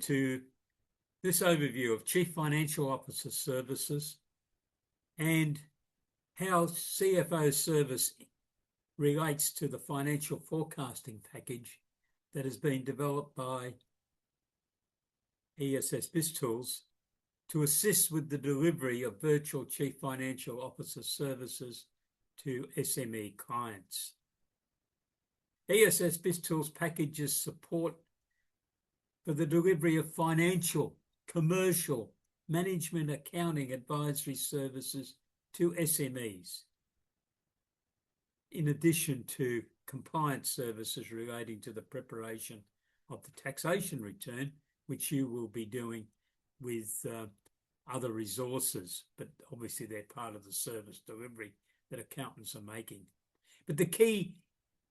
to this overview of Chief Financial Officer Services and how CFO service relates to the financial forecasting package that has been developed by ESS BIZTOOls to assist with the delivery of virtual Chief Financial Officer services to SME clients. ESS BIZTOOls packages support for the delivery of financial, commercial, management, accounting, advisory services to SMEs, in addition to compliance services relating to the preparation of the taxation return, which you will be doing with other resources, but obviously they're part of the service delivery that accountants are making. But the key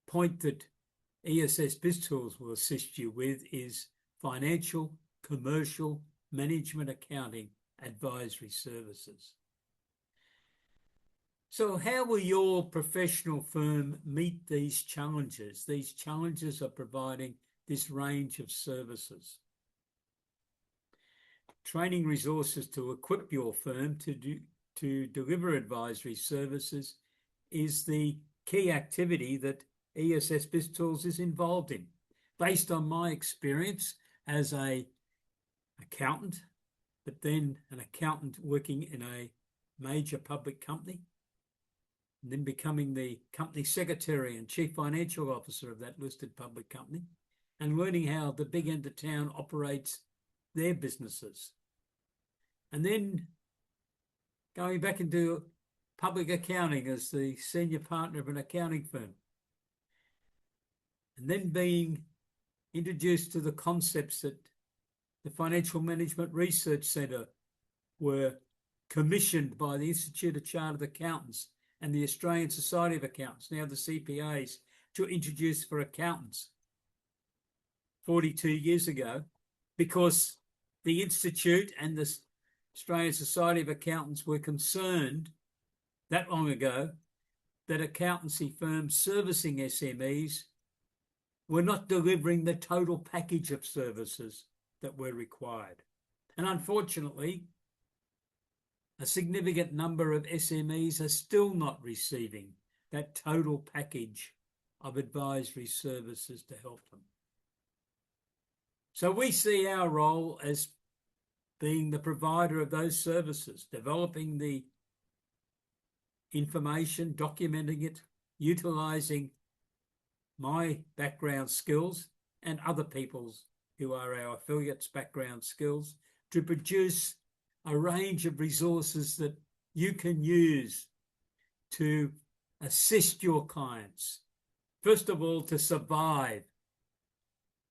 point that ESS BIZTOOls will assist you with is financial, commercial, management, accounting, advisory services. So how will your professional firm meet these challenges? These challenges are providing this range of services. Training resources to equip your firm to deliver advisory services is the key activity that ESS BIZTOOls is involved in. Based on my experience as an accountant, but then an accountant working in a major public company, and then becoming the company secretary and chief financial officer of that listed public company, and learning how the big end of town operates their businesses. And then going back into public accounting as the senior partner of an accounting firm. And then being introduced to the concepts that the Financial Management Research Centre were commissioned by the Institute of Chartered Accountants and the Australian Society of Accountants, now the CPAs, to introduce for accountants 42 years ago, because the Institute and the Australian Society of Accountants were concerned that long ago that accountancy firms servicing SMEs were not delivering the total package of services that were required. And unfortunately, a significant number of SMEs are still not receiving that total package of advisory services to help them. So we see our role as being the provider of those services, developing the information, documenting it, utilising my background skills and other people's who are our affiliates' background skills to produce a range of resources that you can use to assist your clients. First of all, to survive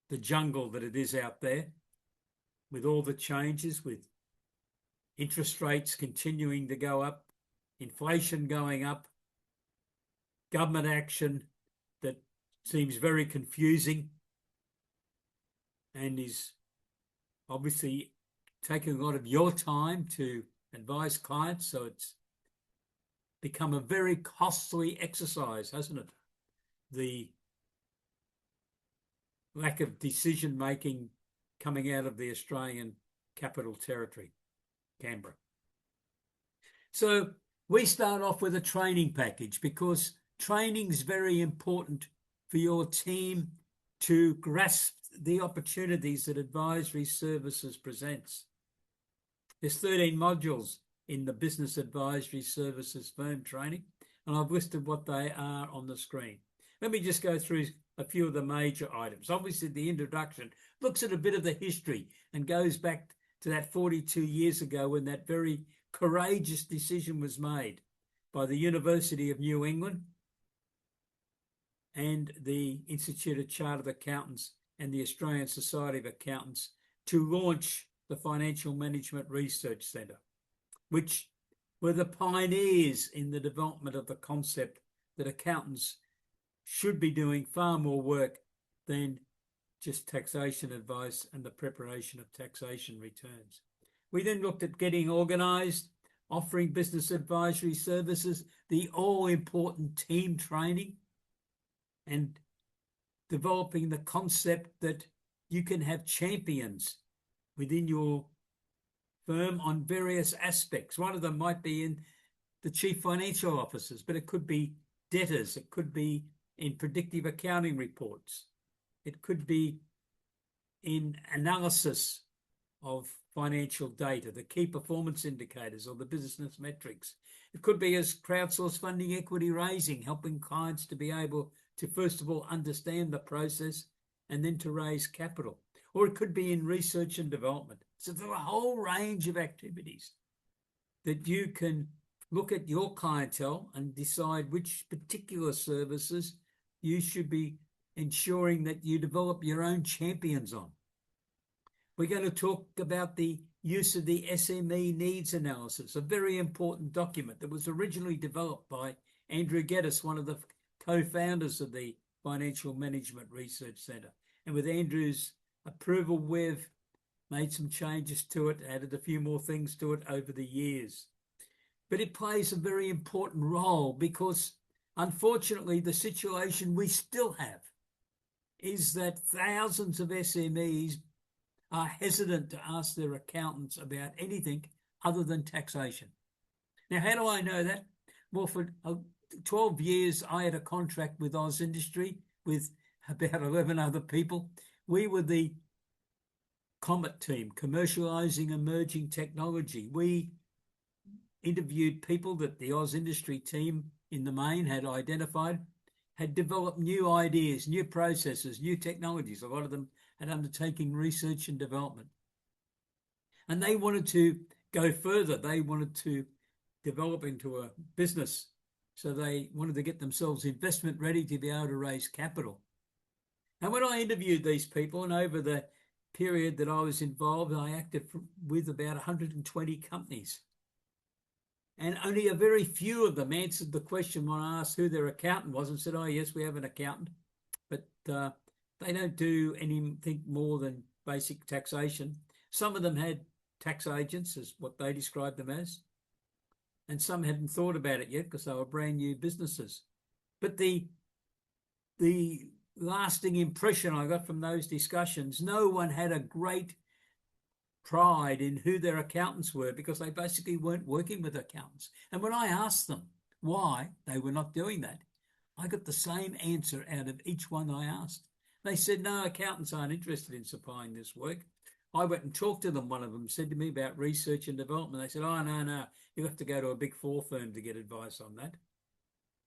the jungle that it is out there, with all the changes, with interest rates continuing to go up, inflation going up, government action that seems very confusing and is obviously taking a lot of your time to advise clients. So it's become a very costly exercise, hasn't it? The lack of decision-making coming out of the Australian Capital Territory, Canberra. So we start off with a training package because training is very important for your team to grasp the opportunities that advisory services presents. There's 13 modules in the Business Advisory Services Firm Training, and I've listed what they are on the screen. Let me just go through a few of the major items. Obviously, the introduction looks at a bit of the history and goes back to that 42 years ago when that very courageous decision was made by the University of New England and the Institute of Chartered Accountants and the Australian Society of Accountants to launch the Financial Management Research Centre, which were the pioneers in the development of the concept that accountants should be doing far more work than just taxation advice and the preparation of taxation returns. We then looked at getting organised, offering business advisory services, the all-important team training, and developing the concept that you can have champions within your firm on various aspects. One of them might be in the chief financial officers, but it could be debtors. It could be in predictive accounting reports. It could be in analysis of financial data, the key performance indicators or the business metrics. It could be as crowdsourced funding, equity raising, helping clients to be able to, first of all, understand the process and then to raise capital. Or it could be in research and development. So there are a whole range of activities that you can look at your clientele and decide which particular services you should be ensuring that you develop your own champions on. We're going to talk about the use of the SME needs analysis, a very important document that was originally developed by Andrew Geddes, one of the co-founders of the Financial Management Research Centre. And with Andrew's approval, we've made some changes to it, added a few more things to it over the years. But it plays a very important role because, unfortunately, the situation we still have is that thousands of SMEs are hesitant to ask their accountants about anything other than taxation. Now, how do I know that? Well, for 12 years, I had a contract with Oz Industry with about 11 other people. We were the Comet team, commercializing emerging technology. We interviewed people that the Oz Industry team in the main had identified, had developed new ideas, new processes, new technologies. A lot of them had undertaken research and development. And they wanted to go further. They wanted to develop into a business. So they wanted to get themselves investment ready to be able to raise capital. And when I interviewed these people, and over the period that I was involved, I acted with about 120 companies. And only a very few of them answered the question when I asked who their accountant was and said, oh, yes, we have an accountant. But they don't do anything more than basic taxation. Some of them had tax agents, as what they described them as. And some hadn't thought about it yet because they were brand new businesses. But the lasting impression I got from those discussions, no one had a great pride in who their accountants were because they basically weren't working with accountants. And when I asked them why they were not doing that, I got the same answer out of each one I asked. They said, no, accountants aren't interested in supplying this work. I went and talked to them. One of them said to me about research and development. They said, oh, no, you have to go to a big four firm to get advice on that.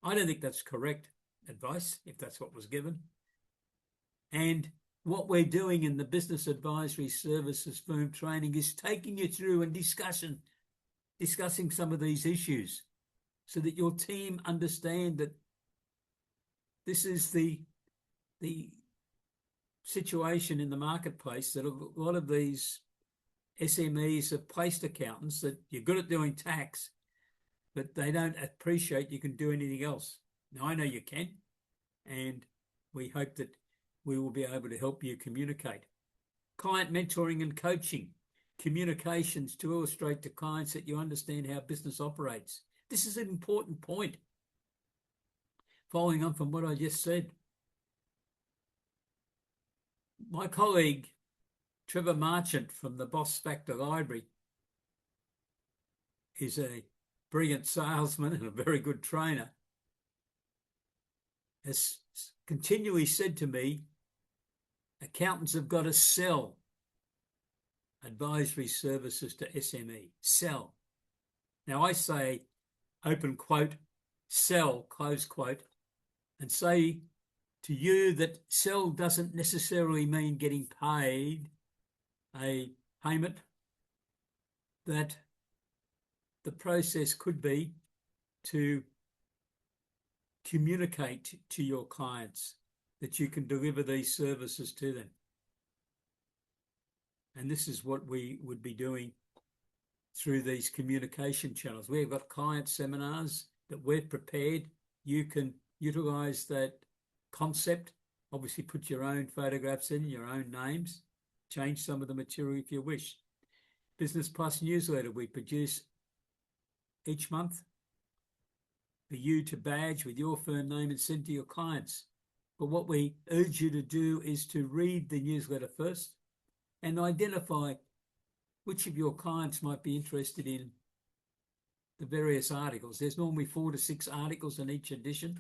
I don't think that's correct advice, if that's what was given. And what we're doing in the business advisory services firm training is taking you through and discussing some of these issues so that your team understand that this is the situation in the marketplace, that a lot of these SMEs have placed accountants that you're good at doing tax, but they don't appreciate you can do anything else. Now, I know you can, and we hope that we will be able to help you communicate. Client mentoring and coaching, communications to illustrate to clients that you understand how business operates. This is an important point. Following on from what I just said, my colleague, Trevor Marchant from the Boss Factor Library, is a brilliant salesman and a very good trainer, has continually said to me, accountants have got to sell advisory services to SME. Sell. Now I say, open quote, sell, close quote, and say to you that sell doesn't necessarily mean getting paid a payment, that the process could be to communicate to your clients that you can deliver these services to them. And this is what we would be doing through these communication channels. We've got client seminars that we've prepared. You can utilize that concept, obviously put your own photographs in, your own names, change some of the material if you wish. Business Plus newsletter we produce each month for you to badge with your firm name and send to your clients. But what we urge you to do is to read the newsletter first and identify which of your clients might be interested in the various articles. There's normally 4 to 6 articles in each edition,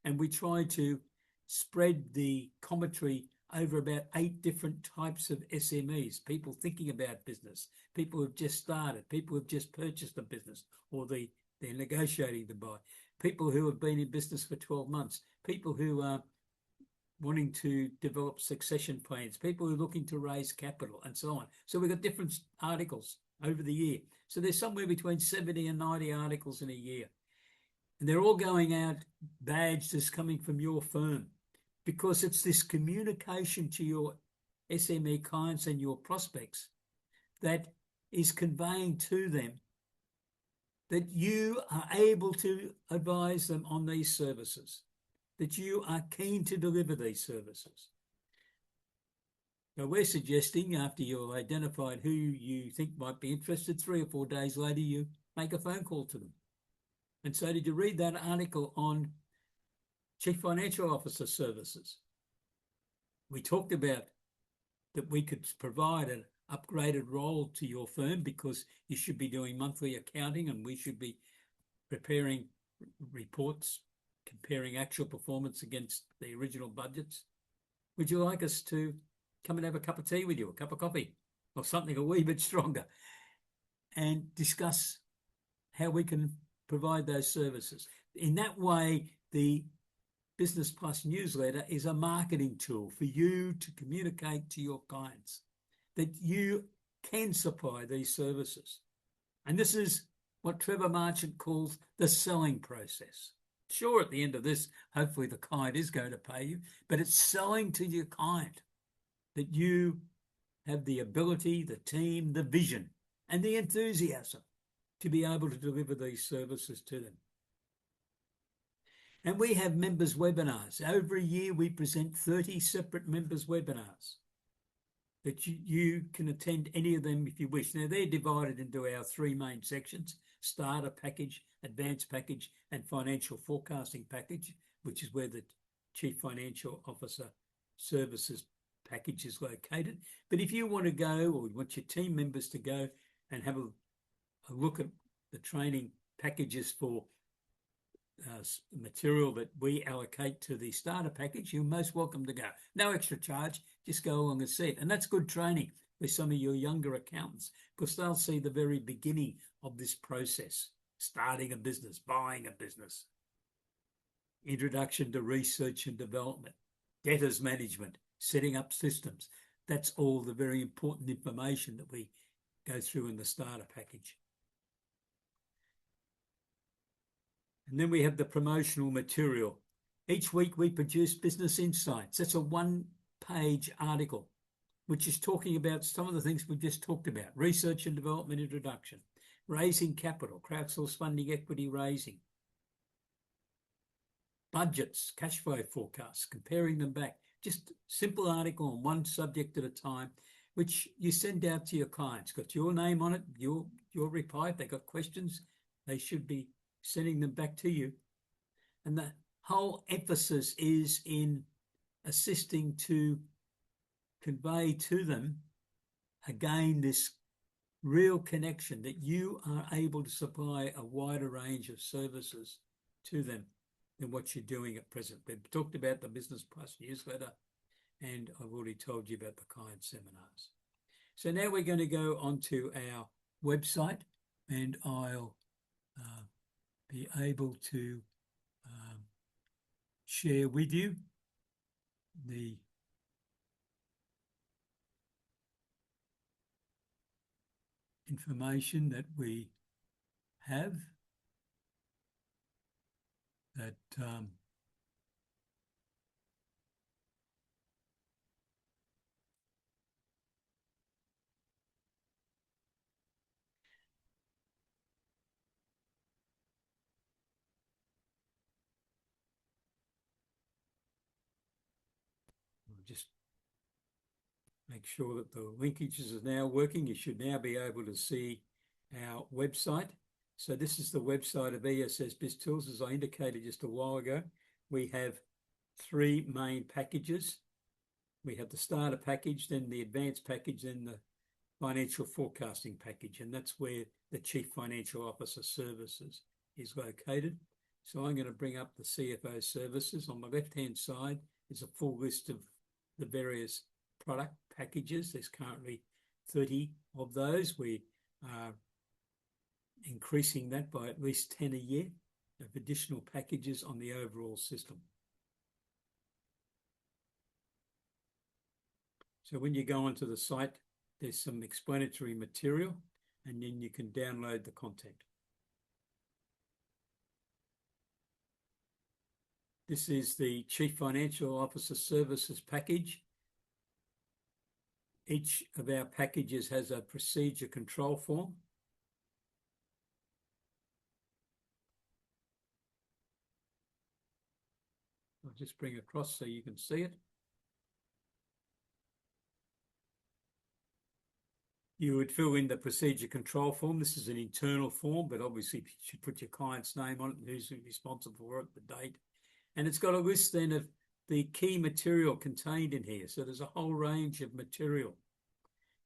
and we try to spread the commentary over about 8 different types of SMEs, people thinking about business, people who've just started, people who've just purchased a business, or they're negotiating to buy, people who have been in business for 12 months, people who are wanting to develop succession plans, people who are looking to raise capital, and so on. So we've got different articles over the year. So there's somewhere between 70 and 90 articles in a year. And they're all going out badged as coming from your firm, because it's this communication to your SME clients and your prospects that is conveying to them that you are able to advise them on these services, that you are keen to deliver these services. So we're suggesting, after you've identified who you think might be interested, 3 or 4 days later, you make a phone call to them. And so, did you read that article on Chief Financial Officer services? We talked about that we could provide an upgraded role to your firm because you should be doing monthly accounting and we should be preparing reports, comparing actual performance against the original budgets. Would you like us to come and have a cup of tea with you, a cup of coffee, or something a wee bit stronger, and discuss how we can provide those services? In that way, the Business Plus newsletter is a marketing tool for you to communicate to your clients that you can supply these services. And this is what Trevor Marchant calls the selling process. Sure, at the end of this, hopefully the client is going to pay you, but it's selling to your client that you have the ability, the team, the vision, and the enthusiasm to be able to deliver these services to them. And we have members' webinars. Over a year, we present 30 separate members' webinars that you can attend any of them if you wish. Now, they're divided into our 3 main sections: starter package, advanced package, and financial forecasting package, which is where the Chief Financial Officer Services package is located. But if you want to go, or you want your team members to go and have a look at the training packages for material that we allocate to the starter package, you're most welcome to go. No extra charge, just go along and see it. And that's good training for some of your younger accountants, because they'll see the very beginning of this process: starting a business, buying a business, introduction to research and development, debtors management, setting up systems. That's all the very important information that we go through in the starter package. And then we have the promotional material. Each week we produce Business Insights. That's a 1-page article, which is talking about some of the things we've just talked about: research and development introduction, raising capital, crowdsource funding, equity raising, budgets, cash flow forecasts, comparing them back. Just simple article on one subject at a time, which you send out to your clients. Got your name on it, your reply. If they've got questions, they should be sending them back to you. And the whole emphasis is in assisting to convey to them, again, this real connection that you are able to supply a wider range of services to them than what you're doing at present. We've talked about the Business Plus newsletter, and I've already told you about the client seminars. So now we're going to go onto our website, and I'll be able to share with you the information that we have that we'll just make sure that the linkages are now working. You should now be able to see our website. So this is the website of ESS BIZTOOLS. As I indicated just a while ago, we have 3 main packages. We have the starter package, then the advanced package, then the financial forecasting package, and that's where the Chief Financial Officer Services is located. So I'm going to bring up the CFO services. On the left-hand side is a full list of the various product packages. There's currently 30 of those. We are increasing that by at least 10 a year of additional packages on the overall system. So when you go onto the site, there's some explanatory material, and then you can download the content. This is the Chief Financial Officer Services package. Each of our packages has a procedure control form. I'll just bring it across so you can see it. You would fill in the procedure control form. This is an internal form, but obviously you should put your client's name on it, who's responsible for it, the date. And it's got a list then of the key material contained in here. So there's a whole range of material.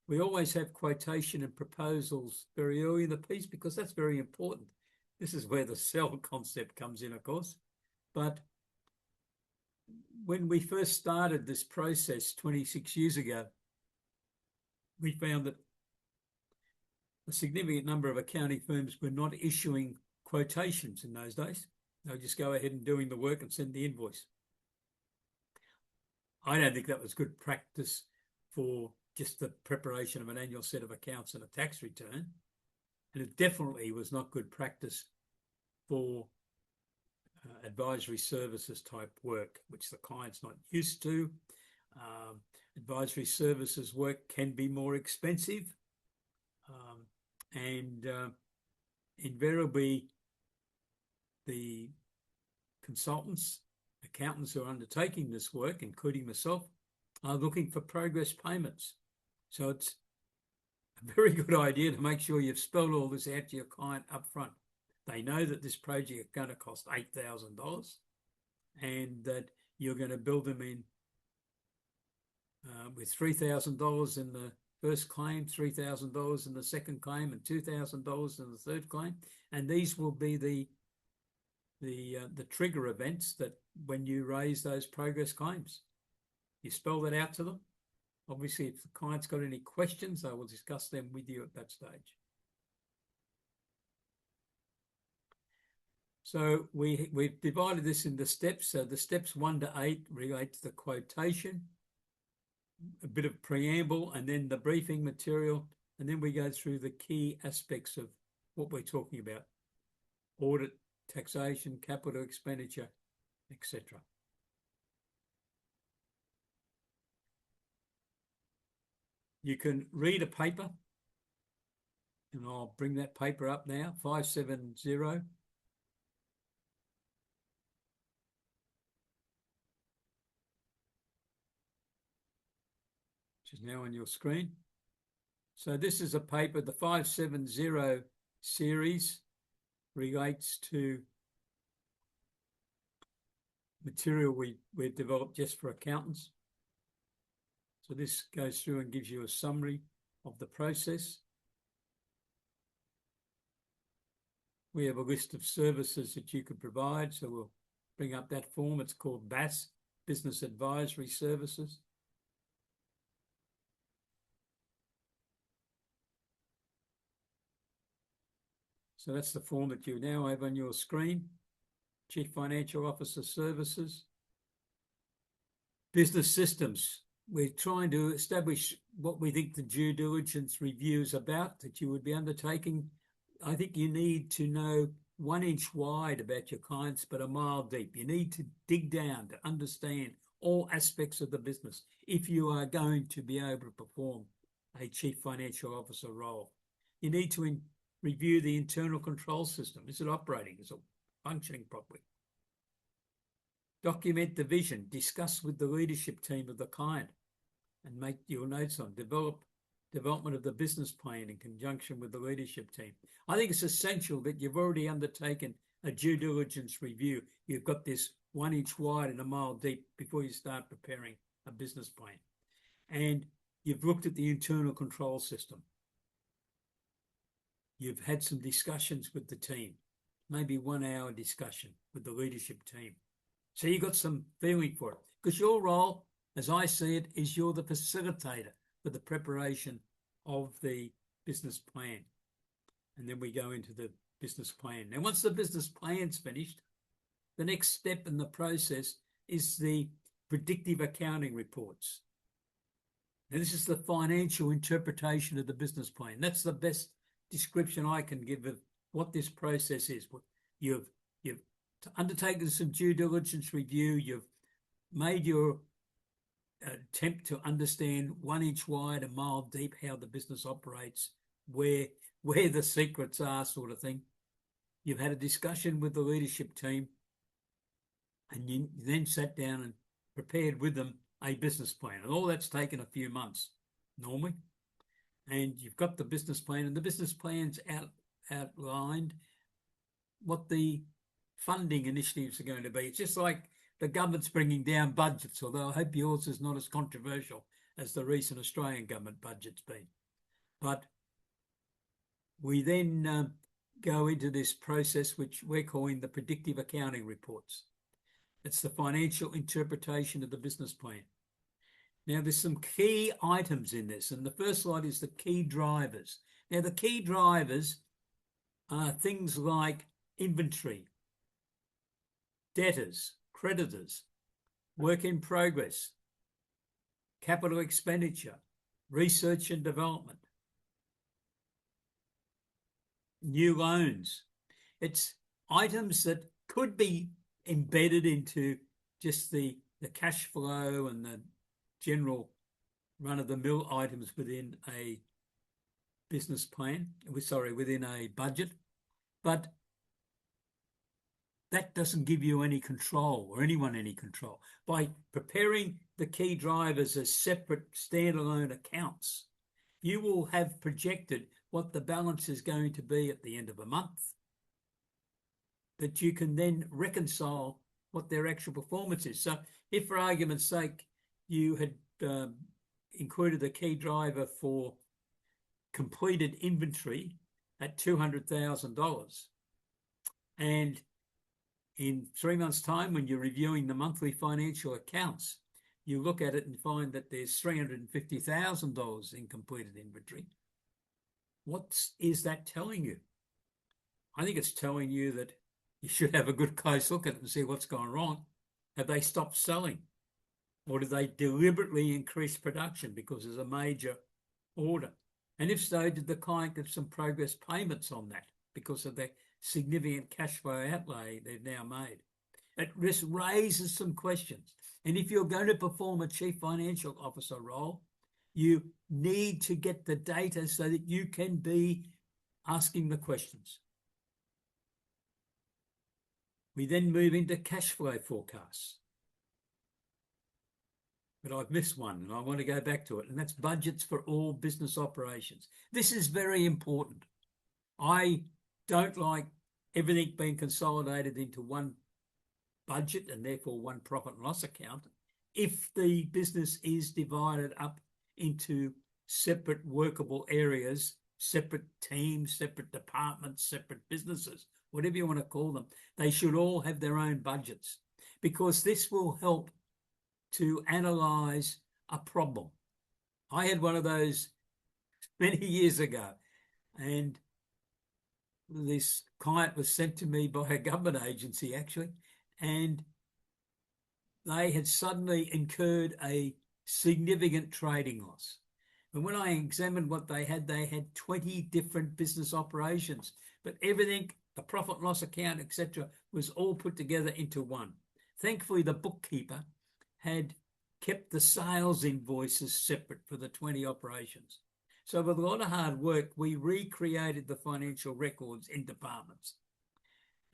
We always have quotation and proposals very early in the piece because that's very important. This is where the sell concept comes in, of course. But when we first started this process 26 years ago, we found that a significant number of accounting firms were not issuing quotations in those days. They'll just go ahead and doing the work and send the invoice. I don't think that was good practice for just the preparation of an annual set of accounts and a tax return. And it definitely was not good practice for advisory services type work, which the client's not used to. Advisory services work can be more expensive. And invariably, the consultants, accountants who are undertaking this work, including myself, are looking for progress payments. So it's a very good idea to make sure you've spelled all this out to your client up front. They know that this project is going to cost $8,000 and that you're going to build them in with $3,000 in the first claim, $3,000 in the second claim, and $2,000 in the third claim. And these will be the trigger events that when you raise those progress claims, you spell that out to them. Obviously, if the client's got any questions, I will discuss them with you at that stage. So we've divided this into steps. So the steps 1 to 8 relate to the quotation, a bit of preamble, and then the briefing material. And then we go through the key aspects of what we're talking about: audit, taxation, capital expenditure, etc. You can read a paper, and I'll bring that paper up now, 570. Which is now on your screen. So this is a paper, the 570 series relates to material we've developed just for accountants. So this goes through and gives you a summary of the process. We have a list of services that you could provide. So we'll bring up that form. It's called BAS, Business Advisory Services. So that's the form that you now have on your screen. Chief Financial Officer Services. Business systems. We're trying to establish what we think the due diligence review is about that you would be undertaking. I think you need to know 1 inch wide about your clients, but a mile deep. You need to dig down to understand all aspects of the business if you are going to be able to perform a Chief Financial Officer role. You need to review the internal control system. Is it operating? Is it functioning properly? Document the vision. Discuss with the leadership team of the client and make your notes on development of the business plan in conjunction with the leadership team. I think it's essential that you've already undertaken a due diligence review. You've got this 1 inch wide and a mile deep before you start preparing a business plan. And you've looked at the internal control system. you've had some discussions with the team, maybe 1 hour discussion with the leadership team. So you got some feeling for it, because your role, as I see it, is you're the facilitator for the preparation of the business plan. And then we go into the business plan. Now, once the business plan's finished, the next step in the process is the predictive accounting reports. Now, this is the financial interpretation of the business plan. That's the best description I can give of what this process is. You've undertaken some due diligence review. You've made your attempt to understand 1 inch wide, a mile deep, how the business operates, where the secrets are, sort of thing. You've had a discussion with the leadership team, and you then sat down and prepared with them a business plan. And all that's taken a few months normally. And you've got the business plan, and the business plan's outlined what the funding initiatives are going to be. It's just like the government's bringing down budgets, although I hope yours is not as controversial as the recent Australian government budget's been. But we then go into this process, which we're calling the predictive accounting reports. It's the financial interpretation of the business plan. Now, there's some key items in this, and the first slide is the key drivers. Now, the key drivers are things like inventory, debtors, creditors, work in progress, capital expenditure, research and development, new loans. It's items that could be embedded into just the cash flow and the general run-of-the-mill items within a business plan, within a budget. But that doesn't give you any control, or anyone any control. By preparing the key drivers as separate standalone accounts, you will have projected what the balance is going to be at the end of a month, that you can then reconcile what their actual performance is. So if, for argument's sake, you had included a key driver for completed inventory at $200,000, and in 3 months' time, when you're reviewing the monthly financial accounts, you look at it and find that there's $350,000 in completed inventory. What is that telling you? I think it's telling you that you should have a good close look at it and see what's gone wrong. Have they stopped selling? Or did they deliberately increase production because there's a major order? And if so, did the client get some progress payments on that because of the significant cash flow outlay they've now made? It just raises some questions. And if you're going to perform a chief financial officer role, you need to get the data so that you can be asking the questions. We then move into cash flow forecasts. But I've missed one, and I want to go back to it, and that's budgets for all business operations. This is very important. I don't like everything being consolidated into one budget and therefore one profit and loss account if the business is divided up into separate workable areas, separate teams, separate departments, separate businesses, whatever you want to call them. They should all have their own budgets, because this will help to analyze a problem. I had one of those many years ago, and this client was sent to me by a government agency, actually, and they had suddenly incurred a significant trading loss. And when I examined what they had 20 different business operations, but everything, the profit and loss account, etc., was all put together into one. Thankfully, the bookkeeper had kept the sales invoices separate for the 20 operations. So with a lot of hard work, we recreated the financial records in departments.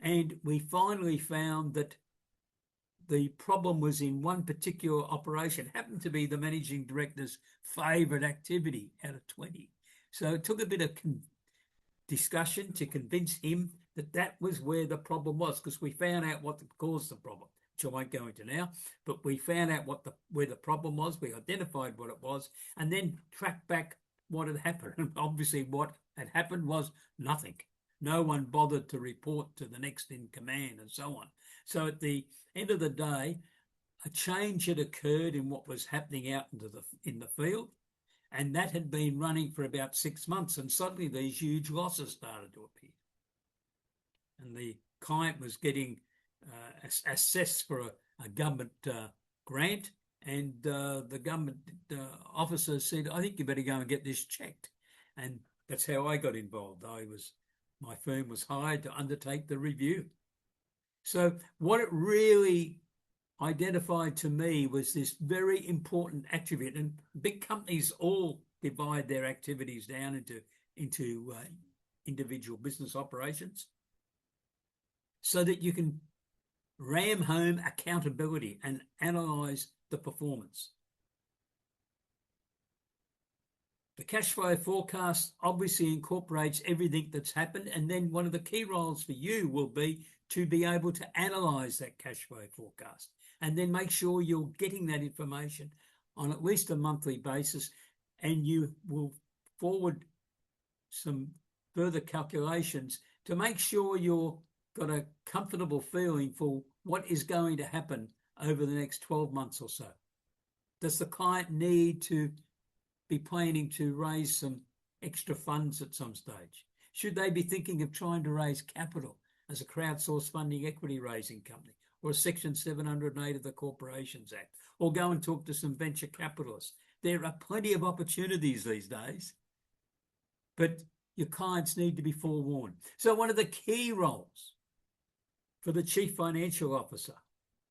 And we finally found that the problem was in one particular operation. It happened to be the managing director's favourite activity out of 20. So it took a bit of discussion to convince him that that was where the problem was, because we found out what caused the problem, which I won't go into now, but we found out where the problem was, we identified what it was, and then tracked back what had happened. And obviously what had happened was nothing. No one bothered to report to the next in command and so on. So at the end of the day, a change had occurred in what was happening out in the field, and that had been running for about 6 months, and suddenly these huge losses started to appear. And the client was getting assessed for a government grant, and the government officer said, I think you better go and get this checked. And that's how I got involved. My firm was hired to undertake the review. So what it really identified to me was this very important attribute, and big companies all divide their activities down into individual business operations so that you can ram home accountability and analyze the performance. The cash flow forecast obviously incorporates everything that's happened, and then one of the key roles for you will be to be able to analyze that cash flow forecast and then make sure you're getting that information on at least a monthly basis, and you will forward some further calculations to make sure you've got a comfortable feeling for what is going to happen over the next 12 months or so. Does the client need to be planning to raise some extra funds at some stage? Should they be thinking of trying to raise capital as a crowdsourced funding equity raising company, or a Section 708 of the Corporations Act, or go and talk to some venture capitalists? There are plenty of opportunities these days, but your clients need to be forewarned. So one of the key roles for the Chief Financial Officer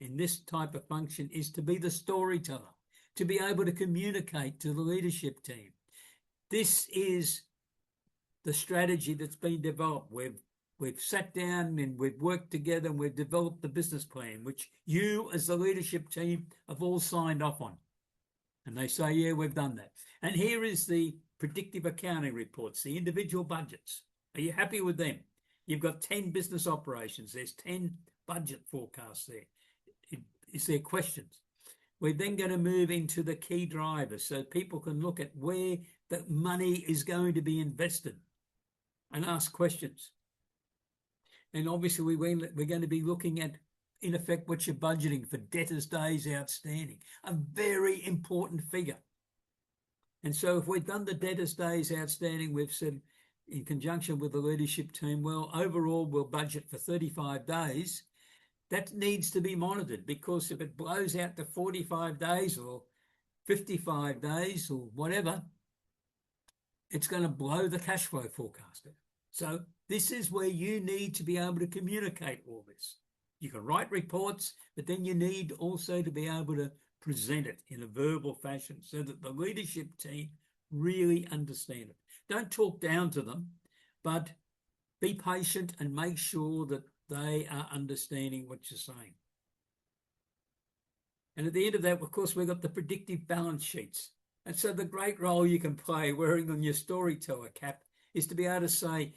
in this type of function is to be the storyteller, to be able to communicate to the leadership team. This is the strategy that's been developed. We've sat down and we've worked together and we've developed the business plan, which you as the leadership team have all signed off on. And they say, yeah, we've done that. And here is the predictive accounting reports, the individual budgets. Are you happy with them? You've got 10 business operations. There's 10 budget forecasts there. Is there questions? We're then going to move into the key drivers so people can look at where the money is going to be invested and ask questions. And obviously we're going to be looking at, in effect, what you're budgeting for debtors days outstanding, a very important figure. And so if we've done the debtors days outstanding, we've said in conjunction with the leadership team, well, overall we'll budget for 35 days. That needs to be monitored, because if it blows out to 45 days or 55 days or whatever, it's going to blow the cash flow forecaster. So this is where you need to be able to communicate all this. You can write reports, but then you need also to be able to present it in a verbal fashion so that the leadership team really understand it. Don't talk down to them, but be patient and make sure that they are understanding what you're saying. And at the end of that, of course, we've got the predictive balance sheets. And so the great role you can play wearing on your storyteller cap is to be able to say,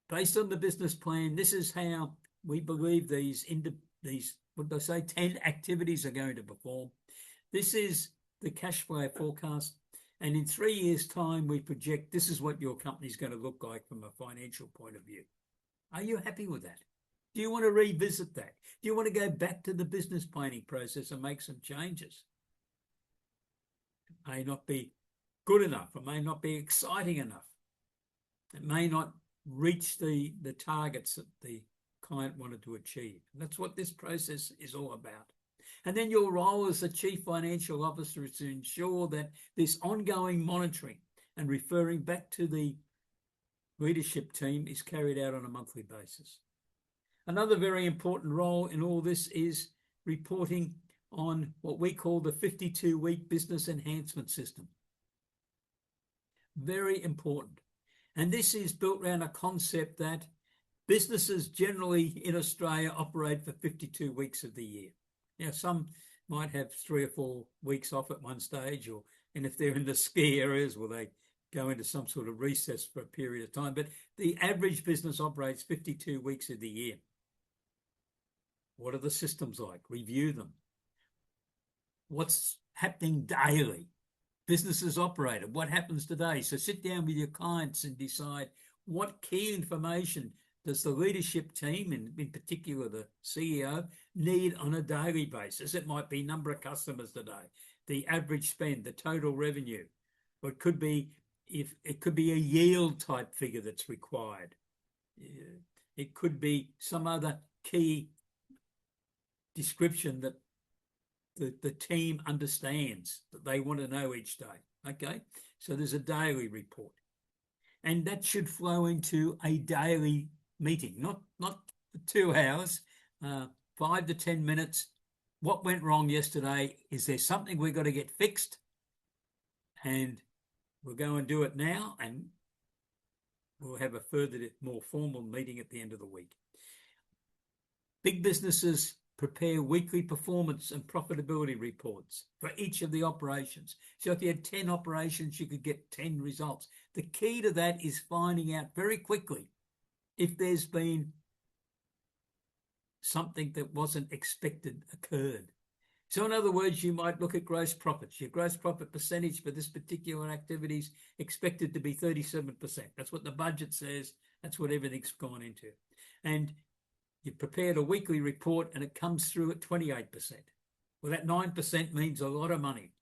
based on the business plan, this is how we believe these 10 activities are going to perform. This is the cash flow forecast. And in 3 years' time, we project this is what your company is going to look like from a financial point of view. Are you happy with that? Do you want to revisit that? Do you want to go back to the business planning process and make some changes? It may not be good enough. It may not be exciting enough. It may not reach the targets that the client wanted to achieve. And that's what this process is all about. And then your role as the Chief Financial Officer is to ensure that this ongoing monitoring and referring back to the leadership team is carried out on a monthly basis. Another very important role in all this is reporting on what we call the 52-week business enhancement system. Very important. And this is built around a concept that businesses generally in Australia operate for 52 weeks of the year. Now, some might have 3 or 4 weeks off at one stage, and if they're in the ski areas, well, they go into some sort of recess for a period of time. But the average business operates 52 weeks of the year. What are the systems like? Review them. What's happening daily? businesses operated, what happens today. So sit down with your clients and decide what key information does the leadership team, in particular the CEO, need on a daily basis. It might be number of customers today, the average spend, the total revenue, or it could be a yield type figure that's required. It could be some other key description that the team understands that they want to know each day. Okay, so there's a daily report, and that should flow into a daily meeting, not 2 hours, 5 to 10 minutes. What went wrong yesterday? Is there something we've got to get fixed? And we'll go and do it now, and we'll have a further, more formal meeting at the end of the week. Big businesses prepare weekly performance and profitability reports for each of the operations. So if you had 10 operations, you could get 10 results. The key to that is finding out very quickly if there's been something that wasn't expected occurred. So in other words, you might look at gross profits. Your gross profit percentage for this particular activity is expected to be 37%. That's what the budget says. That's what everything's gone into. And you prepared a weekly report and it comes through at 28%. Well, that 9% means a lot of money,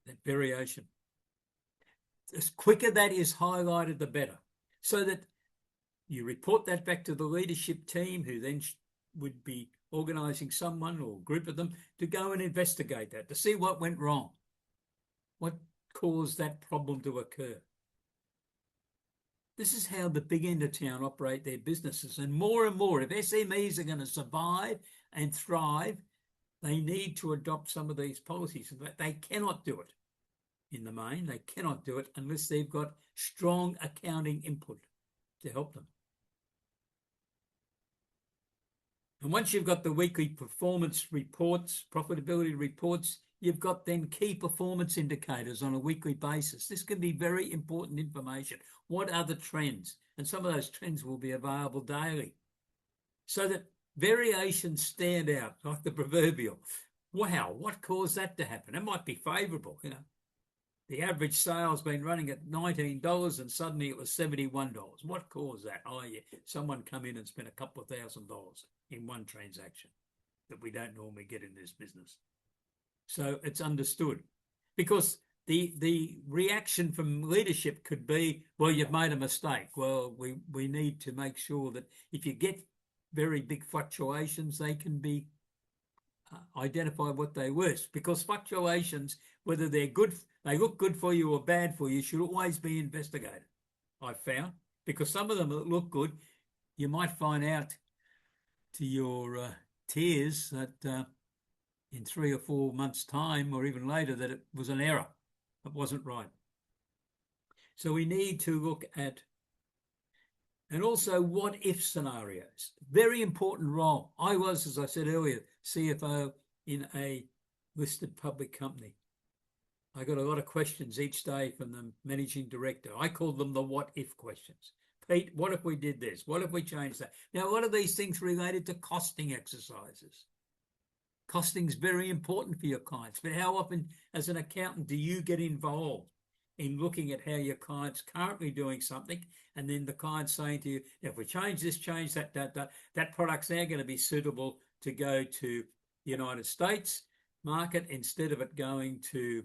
that variation. The quicker that is highlighted, the better. So that you report that back to the leadership team, who then would be organising someone or a group of them to go and investigate that, to see what went wrong, what caused that problem to occur. This is how the big end of town operate their businesses. And more, if SMEs are going to survive and thrive, they need to adopt some of these policies. But they cannot do it in the main. They cannot do it unless they've got strong accounting input to help them. And once you've got the weekly performance reports, profitability reports, you've got then key performance indicators on a weekly basis. This can be very important information. What are the trends? And some of those trends will be available daily. So that variations stand out, like the proverbial. Wow, what caused that to happen? It might be favourable, The average sale's been running at $19 and suddenly it was $71. What caused that? Oh, yeah, someone come in and spent a couple of $1,000 in one transaction that we don't normally get in this business. So it's understood. Because the reaction from leadership could be, well, you've made a mistake. Well, we need to make sure that if you get very big fluctuations, they can be identify what they were. Because fluctuations, whether they're good, they look good for you or bad for you, should always be investigated, I've found. Because some of them that look good, you might find out to your tears that in 3 or 4 months' time or even later that it was an error. It wasn't right. So we need to look at, and also what-if scenarios. Very important role. I was, as I said earlier, CFO in a listed public company. I got a lot of questions each day from the managing director. I called them the what-if questions. Pete, what if we did this? What if we changed that? Now, what are these things related to costing exercises? Costing is very important for your clients, but how often as an accountant do you get involved in looking at how your client's currently doing something, and then the client's saying to you, if we change this, change that, that product's now going to be suitable to go to the United States market instead of it going to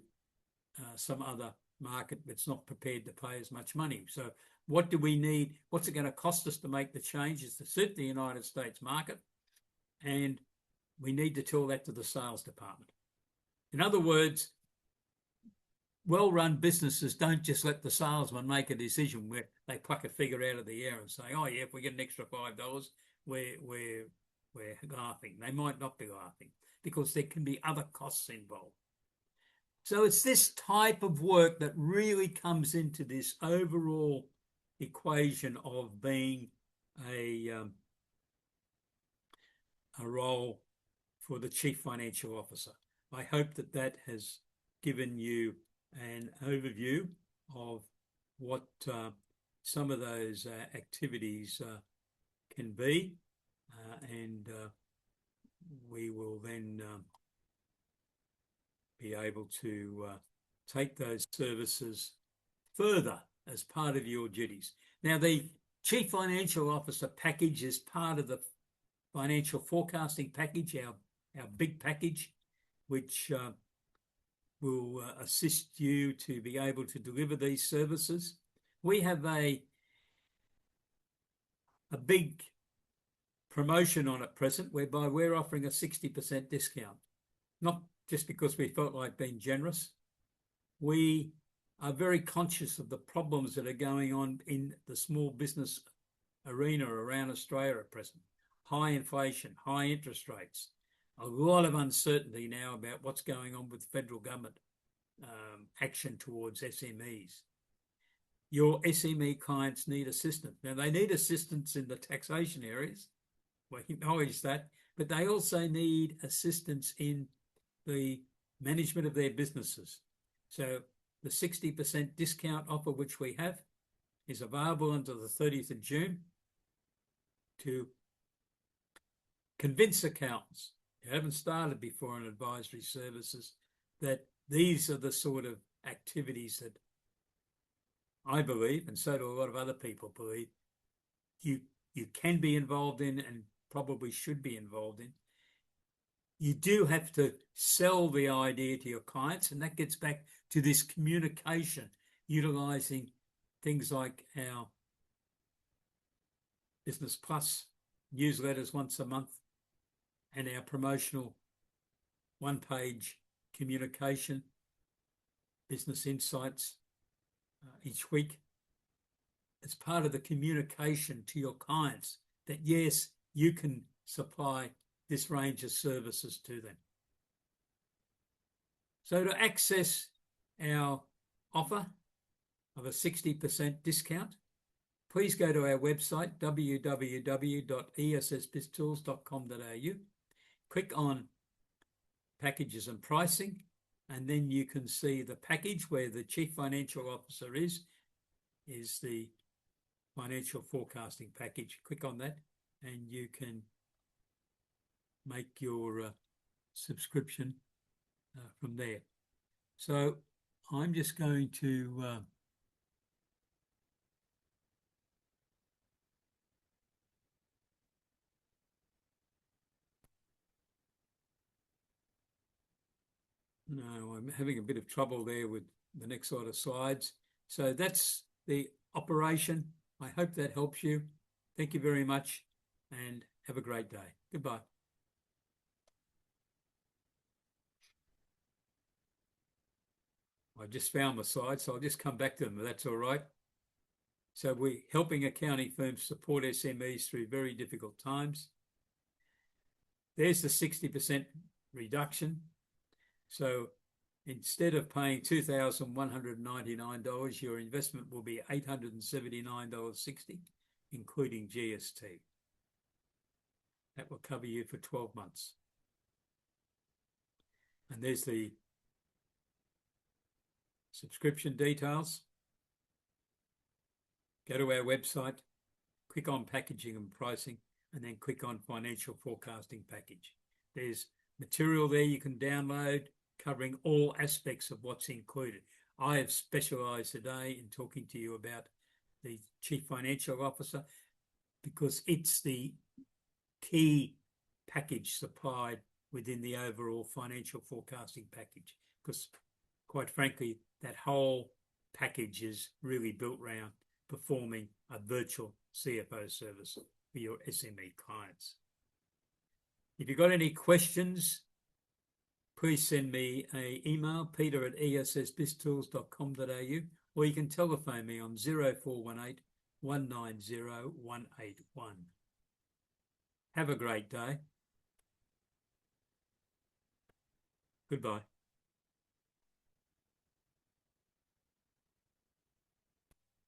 some other market that's not prepared to pay as much money. So what do we need? What's it going to cost us to make the changes to suit the United States market? And we need to tell that to the sales department. In other words, well-run businesses don't just let the salesman make a decision where they pluck a figure out of the air and say, oh, yeah, if we get an extra $5, we're laughing. They might not be laughing because there can be other costs involved. So it's this type of work that really comes into this overall equation of being a role for the Chief Financial Officer. I hope that that has given you an overview of what some of those activities can be, and we will then be able to take those services further as part of your duties. Now, the Chief Financial Officer package is part of the financial forecasting package, our big package, which will assist you to be able to deliver these services. We have a big promotion on at present whereby we're offering a 60% discount, not just because we felt like being generous. We are very conscious of the problems that are going on in the small business arena around Australia at present. High inflation, high interest rates, a lot of uncertainty now about what's going on with federal government action towards SMEs. Your SME clients need assistance. Now, they need assistance in the taxation areas. We acknowledge that, but they also need assistance in the management of their businesses. So the 60% discount offer which we have is available until the 30th of June to convince accountants who haven't started before in advisory services that these are the sort of activities that I believe, and so do a lot of other people believe, you can be involved in and probably should be involved in. You do have to sell the idea to your clients, and that gets back to this communication, utilising things like our Business Plus newsletters once a month and our promotional one-page communication, Business Insights, each week. It's part of the communication to your clients that, yes, you can supply this range of services to them. So to access our offer of a 60% discount, please go to our website, www.essbiztools.com.au, click on Packages and Pricing, and then you can see the package where the Chief Financial Officer is the financial forecasting package. Click on that and you can make your subscription from there. So I'm just going to no, I'm having a bit of trouble there with the next sort of slides. So that's the operation. I hope that helps you. Thank you very much and have a great day. Goodbye. I just found my slides, so I'll just come back to them if that's all right. So we're helping accounting firms support SMEs through very difficult times. There's the 60% reduction. So instead of paying $2,199, your investment will be $879.60, including GST. That will cover you for 12 months. And there's the subscription details. Go to our website, click on Packaging and Pricing, and then click on Financial Forecasting Package. There's material there you can download covering all aspects of what's included. I have specialised today in talking to you about the Chief Financial Officer because it's the key package supplied within the overall financial forecasting package, because quite frankly, that whole package is really built around performing a virtual CFO service for your SME clients. If you've got any questions, please send me an email, peter@essbiztools.com.au, or you can telephone me on 0418 190 181. Have a great day. Goodbye.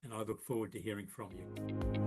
And I look forward to hearing from you.